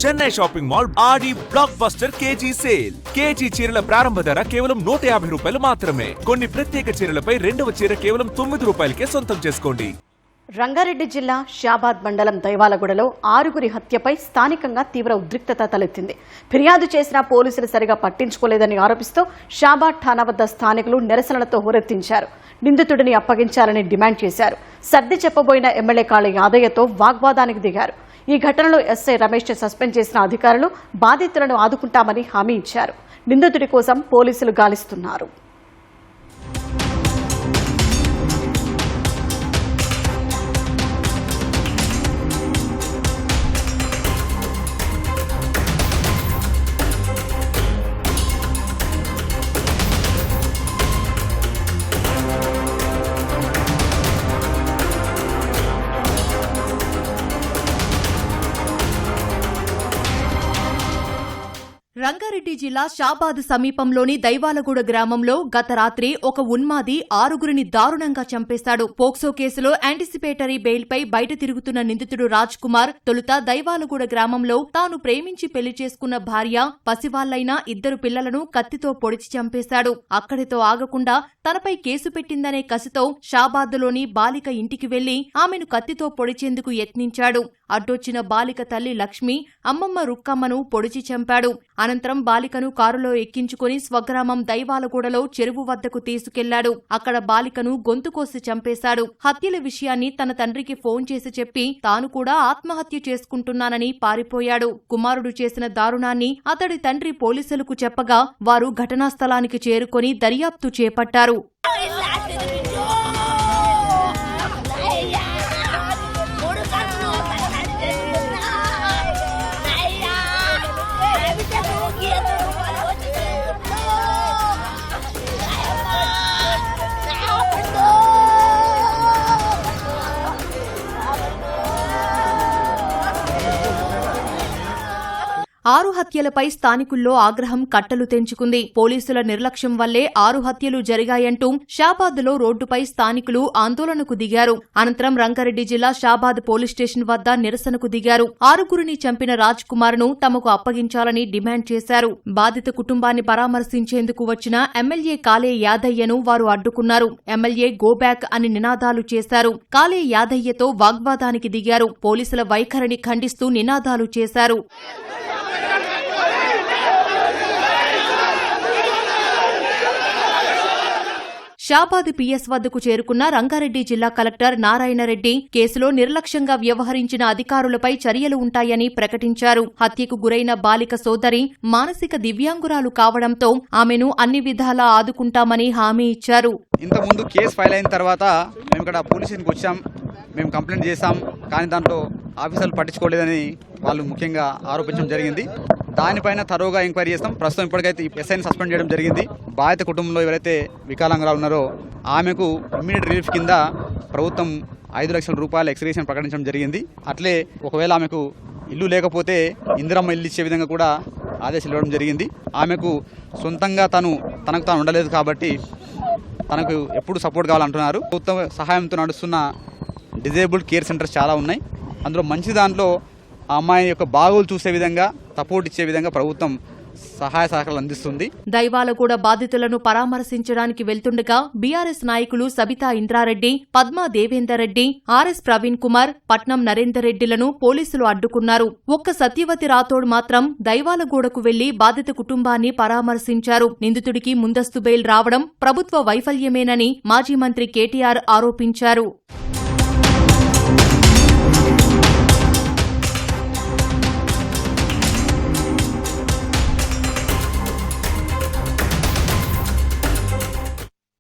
Chennai shopping mall Aadi blockbuster KG sale. KG చీరల ప్రారంభ ధర కేవలం 150 రూపాయలు మాత్రమే. కొన్ని ప్రత్యేక చీరలపై రెండవ చీర కేవలం 9 రూపాయలకే సొంతం చేసుకోండి. రంగారెడ్డి జిల్లా షాబాద్ మండలం దైవాలగూడలో 6గురి హత్యపై స్థానికంగా తీవ్ర ఉద్రిక్తత తలెత్తింది. ఫిర్యాదు చేసిన పోలీసులు సరిగా పట్టించుకోలేదని ఆరోపిస్తూ షాబాద్ ఠాణా వద్ద స్థానికులు నిరసనలతో హోరెత్తించారు. నిందితుడిని అప్పగించాలని డిమాండ్ చేశారు. సర్ది చెప్పబోయిన ఎమ్మెల్యే కాళీ యాదయ్యతో వాగ్వాదానికి దిగారు. ఈ ఘటనలో ఎస్ఐ రమేష్ సస్పెండ్ చేసిన అధికారులు బాధితులను ఆదుకుంటామని హామీ ఇచ్చారు. నిందితుడి కోసం పోలీసులు గాలిస్తున్నారు. రంగారెడ్డి జిల్లా షాబాద్ సమీపంలోని దైవాలగూడ గ్రామంలో గత రాత్రి ఒక ఉన్మాది 6గురిని దారుణంగా చంపేశాడు. పోక్సో కేసులో యాంటిసిపేటరీ బెయిల్పై బయట తిరుగుతున్న నిందితుడు రాజ్ కుమార్ తొలుత దైవాలగూడ గ్రామంలో తాను ప్రేమించి పెళ్లి చేసుకున్న భార్య, పసివాళ్లైన 2 పిల్లలను కత్తితో పొడిచి చంపేశాడు. అక్కడితో ఆగకుండా తనపై కేసు పెట్టిందనే కసితో షాబాద్లోని బాలిక ఇంటికి వెళ్లి ఆమెను కత్తితో పొడిచేందుకు యత్నించాడు. అడ్డొచ్చిన బాలిక తల్లి లక్ష్మి, అమ్మమ్మ రుక్కమ్మను పొడిచి చంపాడు. అనంతరం బాలికను కారులో ఎక్కించుకుని స్వగ్రామం దైవాలగూడలో చెరువు వద్దకు తీసుకెళ్లాడు. అక్కడ బాలికను గొంతు కోసి చంపేశాడు. హత్యల విషయాన్ని తన తండ్రికి ఫోన్ చేసి చెప్పి తాను కూడా ఆత్మహత్య చేసుకుంటున్నానని పారిపోయాడు. కుమారుడు చేసిన దారుణాన్ని అతడి తండ్రి పోలీసులకు చెప్పగా వారు ఘటనా స్థలానికి చేరుకొని దర్యాప్తు చేపట్టారు. ఆరు హత్యలపై స్థానికుల్లో ఆగ్రహం కట్టలు తెంచుకుంది. పోలీసుల నిర్లక్ష్యం వల్లే 6 హత్యలు జరిగాయంటూ షాబాద్లో రోడ్డుపై స్థానికులు ఆందోళనకు దిగారు. అనంతరం రంగారెడ్డి జిల్లా షాబాద్ పోలీస్ స్టేషన్ వద్ద నిరసనకు దిగారు. 6గురిని చంపిన రాజ్ కుమార్ ను తమకు అప్పగించాలని డిమాండ్ చేశారు. బాధిత కుటుంబాన్ని పరామర్శించేందుకు వచ్చిన ఎమ్మెల్యే కాళీ యాదయ్యను వారు అడ్డుకున్నారు. ఎమ్మెల్యే గోబ్యాక్ అని నినాదాలు చేశారు. కాళీ యాదయ్యతో వాగ్వాదానికి దిగారు. పోలీసుల వైఖరిని ఖండిస్తూ నినాదాలు చేశారు. షాబాద్ పిఎస్ వద్దకు చేరుకున్న రంగారెడ్డి జిల్లా కలెక్టర్ నారాయణరెడ్డి కేసులో నిర్లక్ష్యంగా వ్యవహరించిన అధికారులపై చర్యలు ఉంటాయని ప్రకటించారు. హత్యకు గురైన బాలిక సోదరి మానసిక దివ్యాంగురాలు కావడంతో ఆమెను అన్ని విధాలా ఆదుకుంటామని హామీ ఇచ్చారు. ఇంతకుముందు కేసు ఫైల్ అయిన తర్వాత మేము ఇక్కడ పోలీస్ స్టేషన్కి వచ్చాం, మేము కంప్లైంట్ చేశాం. కానీ దాంట్లో ఆఫీసర్లు పట్టించుకోలేదని వాళ్ళు ముఖ్యంగా ఆరోపించడం జరిగింది. దానిపైన తరోగా ఎంక్వైరీ చేస్తాం. ప్రస్తుతం ఇప్పటికైతే ఎస్ఐని సస్పెండ్ చేయడం జరిగింది. బాధిత కుటుంబంలో ఎవరైతే వికలాంగురాలు ఉన్నారో ఆమెకు ఇమ్మీడియట్ రిలీఫ్ కింద ప్రభుత్వం 5 లక్షల రూపాయల ఎక్స్గ్రేషన్ ప్రకటించడం జరిగింది. అట్లే ఒకవేళ ఆమెకు ఇల్లు లేకపోతే ఇందిరమ్మ ఇల్లు ఇచ్చే విధంగా కూడా ఆదేశాలు ఇవ్వడం జరిగింది. ఆమెకు సొంతంగా తనకు తాను ఉండలేదు కాబట్టి తనకు ఎప్పుడు సపోర్ట్ కావాలంటున్నారు. ప్రభుత్వం సహాయంతో నడుస్తున్న డిజేబుల్డ్ కేర్ సెంటర్స్ చాలా ఉన్నాయి. అందులో మంచి దాంట్లో ఆ అమ్మాయి యొక్క బాగోలు చూసే విధంగా, సపోర్ట్ ఇచ్చే విధంగా ప్రభుత్వం సహాయ సహకారాలు అందిస్తుంది. దైవాలగూడ బాధితులను పరామర్శించడానికి వెళ్తుండగా బీఆర్ఎస్ నాయకులు సబితా ఇంద్రారెడ్డి, పద్మా దేవేందర్ రెడ్డి, ఆర్ఎస్ ప్రవీణ్ కుమార్, పట్నం నరేందర్ రెడ్డిలను పోలీసులు అడ్డుకున్నారు. ఒక్క సత్యవతి రాథోడ్ మాత్రం దైవాలగూడకు వెళ్లి బాధిత కుటుంబాన్ని పరామర్శించారు. నిందితుడికి ముందస్తు బెయిల్ రావడం ప్రభుత్వ వైఫల్యమేనని మాజీ మంత్రి కేటీఆర్ ఆరోపించారు.